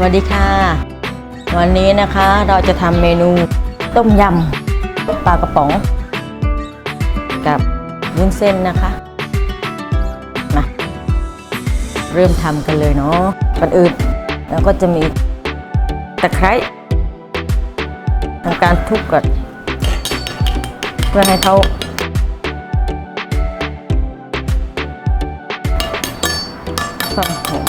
วัสดีค่ะวันนี้นะคะเราจะทำเมนูต้มยำปลากระป๋องกับวุ้นเส้นนะคะมาเริ่มทำกันเลยเนาะก่อนอื่นแล้วก็จะมีตะไคร้ทำการทุบก่อนเพื่อให้เขาความหอม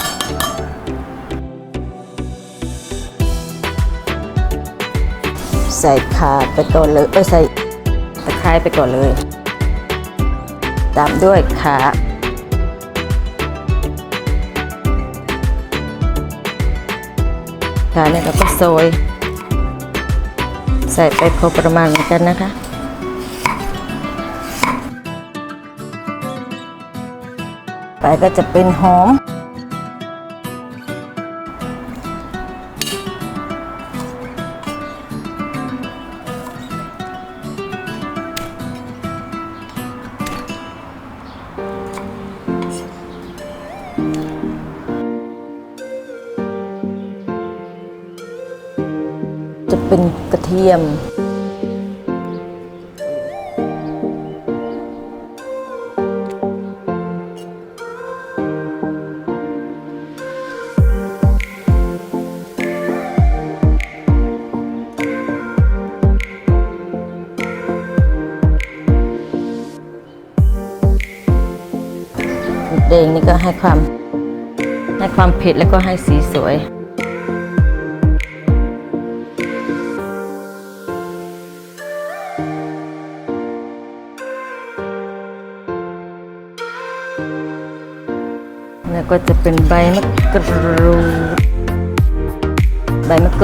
ใส่ข่าไปก่อนเลยใส่ตะไคร้ไปก่อนเลยตามด้วยข่าเนี่ยเราก็โซยใส่ไปพอประมาณเหมือนกันนะคะไปก็จะเป็นหอมจะเป็นกระเทียมแดงนี่ก็ให้ความเผ็ดแล้วก็ให้สีสวยแล้วก็จะเป็นใบมะก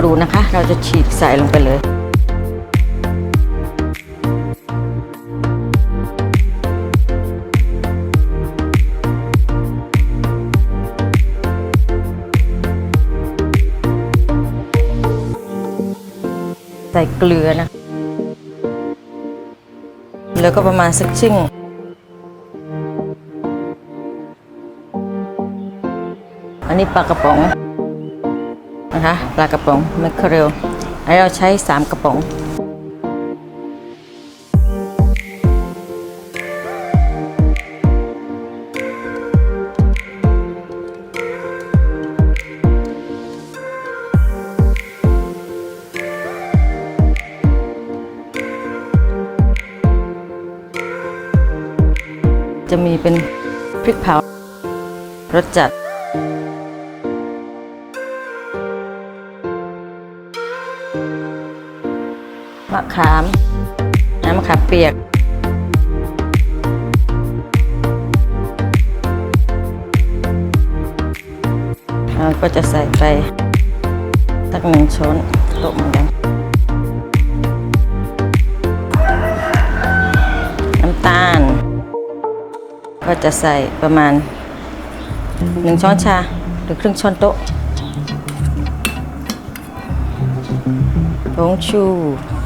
รูดนะคะเราจะฉีกใส่ลงไปเลยใส่เกลือนะแล้วก็ประมาณสักชิ่งอันนี้ปลากระป๋องนะคะปลากระป๋องแมคเคอเรลอันนี้เราใช้3กระป๋องจะมีเป็นพริกเผารสจัดมะขามน้ำมะขามเปียกเราก็จะใส่ไปสัก1 ช้อนโต๊ะเหมือนกันน้ำตาลก็จะใส่ประมาณ1 ช้อนชาหรือครึ่งช้อนโต๊ะผงชู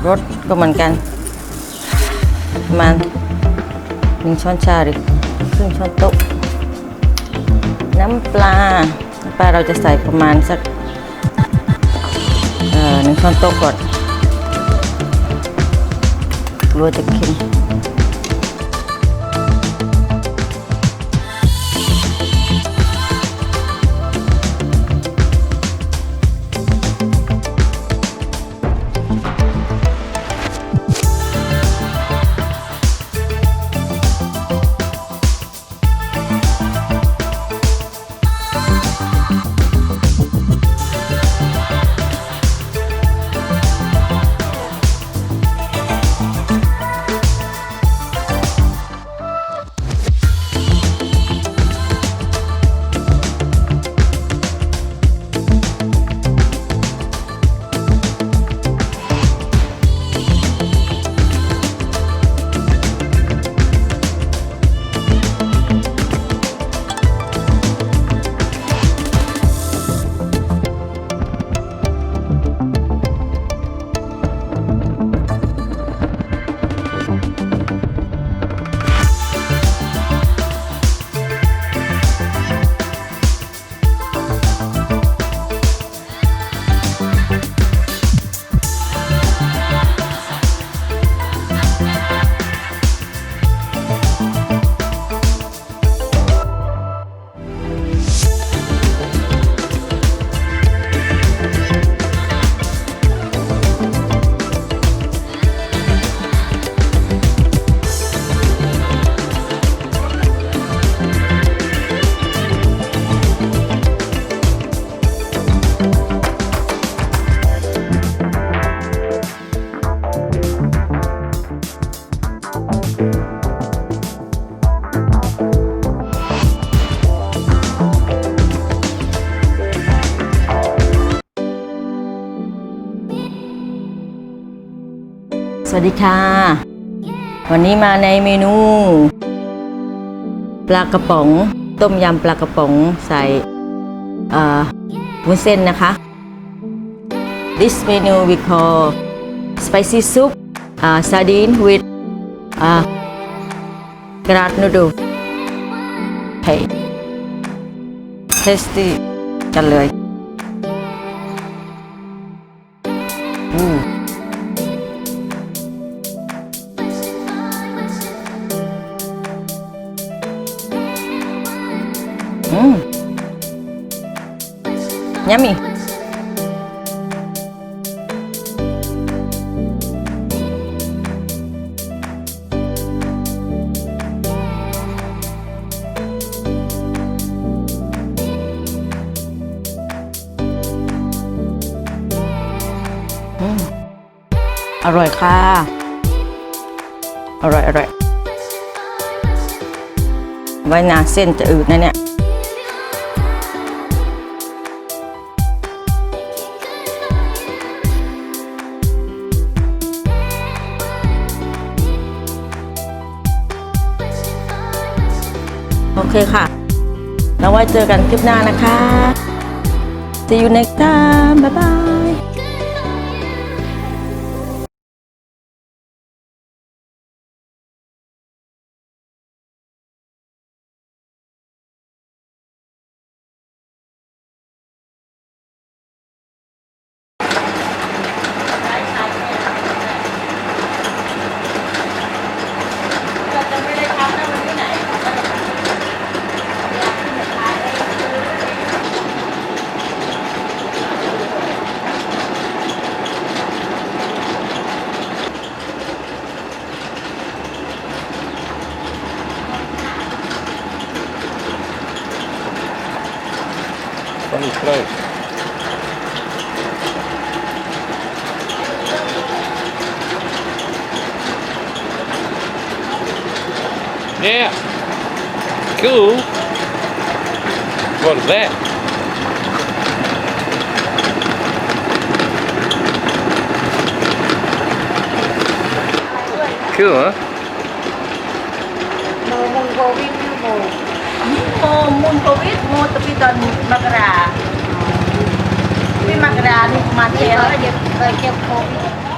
รสก็เหมือนกันประมาณ1 ช้อนชาหรือครึ่งช้อนโต๊ะน้ำปลาเราจะใส่ประมาณสัก1 ช้อนโต๊ะก่อนกลัวจะเค็ม สวัสดีค่ะวันนี้มาในเมนูปลากระป๋องต้มยำปลากระป๋องใส่วุ้นเส้นนะคะ This menu we call spicy soup sardine with grilled noodle hey tasty กันเลยYummy.อร่อยค่ะอร่อยไว้นานเส้นจะอืดนะเนี่ยโอเคค่ะแล้วไว้เจอกันคลิปหน้านะคะ See you next time บ๊ายบายFunny close. Yeah. Cool. What is that? Cool, huh? Mun Covid, mau tapi tahun Makra. Tapi Makra ni kematian. Dia Covid.